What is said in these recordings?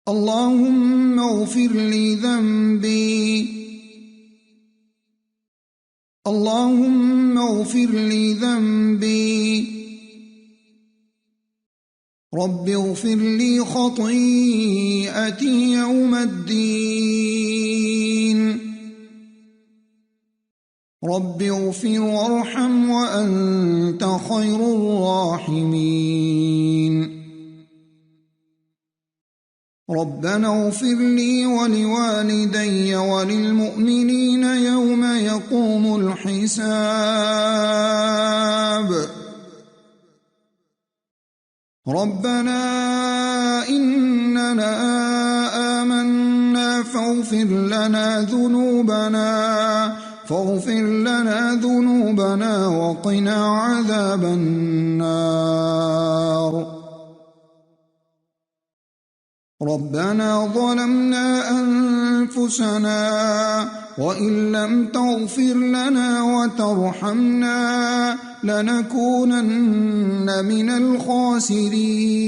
اللهم اغفر لي ذنبي. اللهم اغفر لي ذنبي. رب اغفر لي خطيئتي يوم الدين. رب اغفر وارحم وأنت خير الراحمين. ربنا اغفر لي ولوالدي وللمؤمنين يوم يقوم الحساب. ربنا إننا آمنا فاغفر لنا ذنوبنا وقنا عذاب النار. ربنا ظلمنا أنفسنا وإن لم تغفر لنا وترحمنا لنكونن من الخاسرين.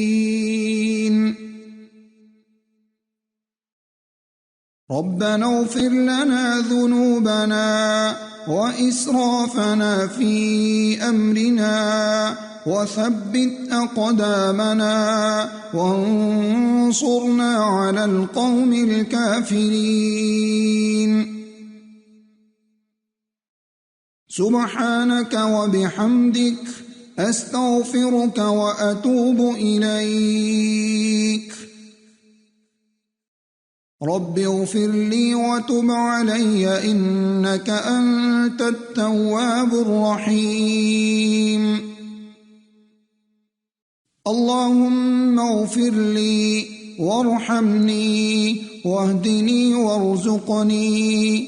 ربنا اغفر لنا ذنوبنا وإسرافنا في أمرنا وثبت أقدامنا وانصرنا على القوم الكافرين. سبحانك وبحمدك أستغفرك وأتوب إليك. رب اغفر لي وتب علي إنك أنت التواب الرحيم. اللهم اغفر لي وارحمني واهدني وارزقني.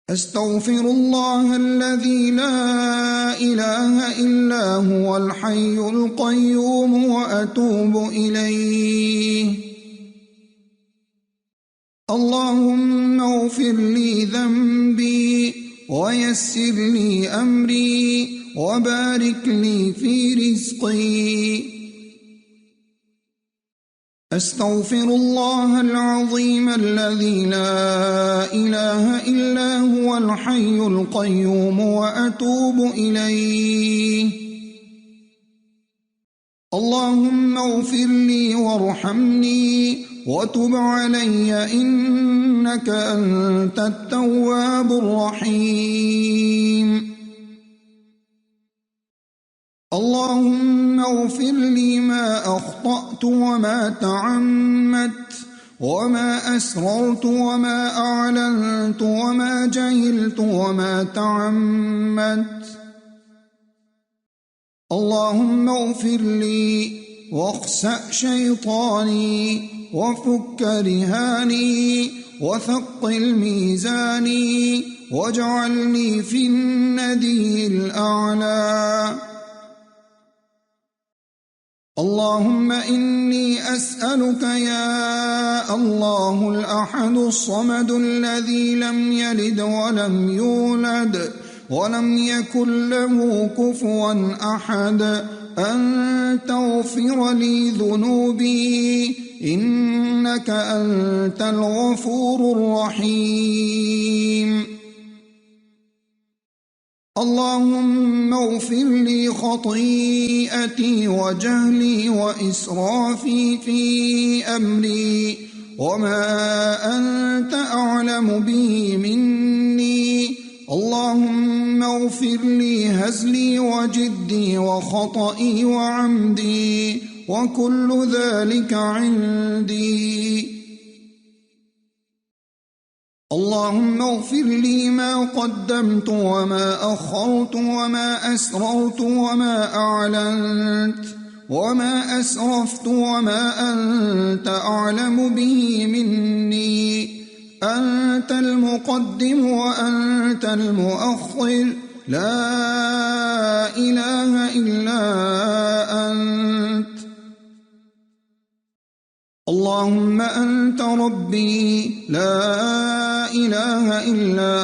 أستغفر الله الذي لا إله إلا هو الحي القيوم وأتوب إليه. اللهم اغفر لي ذنبي ويسر لي أمري وبارك لي في رزقي. أستغفر الله العظيم الذي لا إله إلا هو الحي القيوم وأتوب إليه. اللهم اغفر لي وارحمني وتب علي إنك أنت التواب الرحيم. اللهم اغفر لي ما أخطأت وما تعمدت وما أسررت وما أعلنت وما جهلت وما تعمدت. اللهم اغفر لي واخسأ شيطاني وفك رهاني وثقل ميزاني واجعلني في الندي الأعلى. اللهم إني أسألك يا الله الأحد الصمد الذي لم يلد ولم يولد ولم يكن له كفوا أحد أن تغفر لي ذنوبي إنك أنت الغفور الرحيم. اللهم اغفر لي خطيئتي وجهلي وإسرافي في أمري وما أنت أعلم به مني. اللهم اغفر لي هزلي وجدي وخطئي وعمدي وكل ذلك عندي. اللهم اغفر لي ما قدمت وما أخرت وما أسررت وما أعلنت وما أسرفت وما أنت أعلم به مني. أنت المقدم وأنت المؤخر لا إله إلا أنت. اللهم أنت ربي لا إله إلا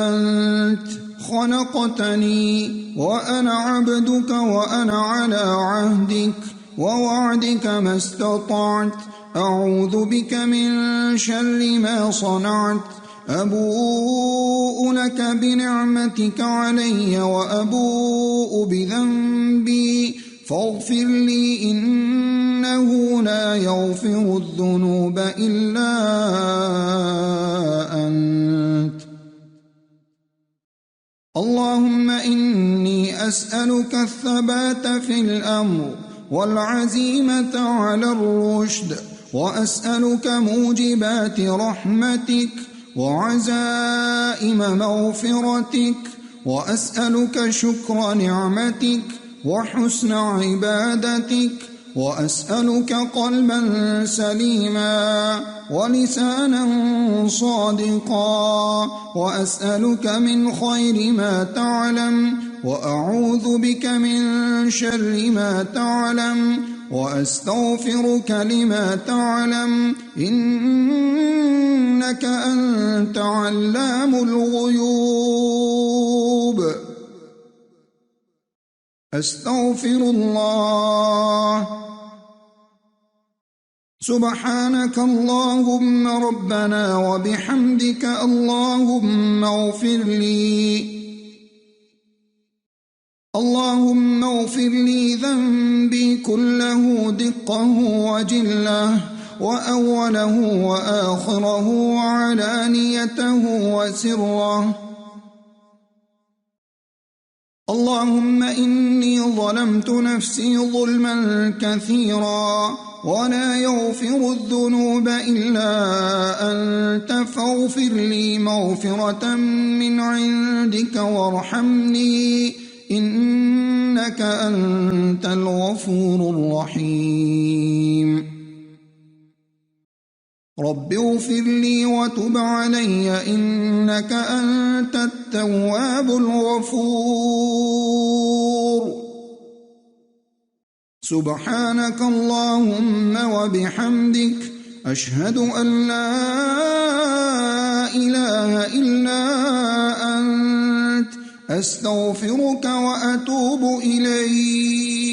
أنت. خلقتني وأنا عبدك وأنا على عهدك ووعدك ما استطعت أعوذ بك من شر ما صنعت أبوء لك بنعمتك علي وأبوء بذنبي فاغفر لي إنه لا يغفر الذنوب إلا أنت. اللهم إني أسألك الثبات في الأمر والعزيمة على الرشد، وأسألك موجبات رحمتك وعزائم مغفرتك، وأسألك شكر نعمتك وحسن عبادتك، وأسألك قلبا سليما ولسانا صادقا، وأسألك من خير ما تعلم وأعوذ بك من شر ما تعلم وأستغفرك لما تعلم إنك أنت علام الغيوب. أستغفر الله. سبحانك اللهم ربنا وبحمدك اللهم اغفر لي. اللهم اغفر لي ذنبي كله دقه وجله وأوله وآخره وعلانيته وسره. اللهم إني ظلمت نفسي ظلما كثيرا ولا يغفر الذنوب إلا أنت فاغفر لي مغفرة من عندك وارحمني إنك أنت الغفور الرحيم. رب اغفر لي وتب علي إنك أنت التواب الغفور. سبحانك اللهم وبحمدك أشهد أن لا إله إلا أنت أستغفرك وأتوب إليك.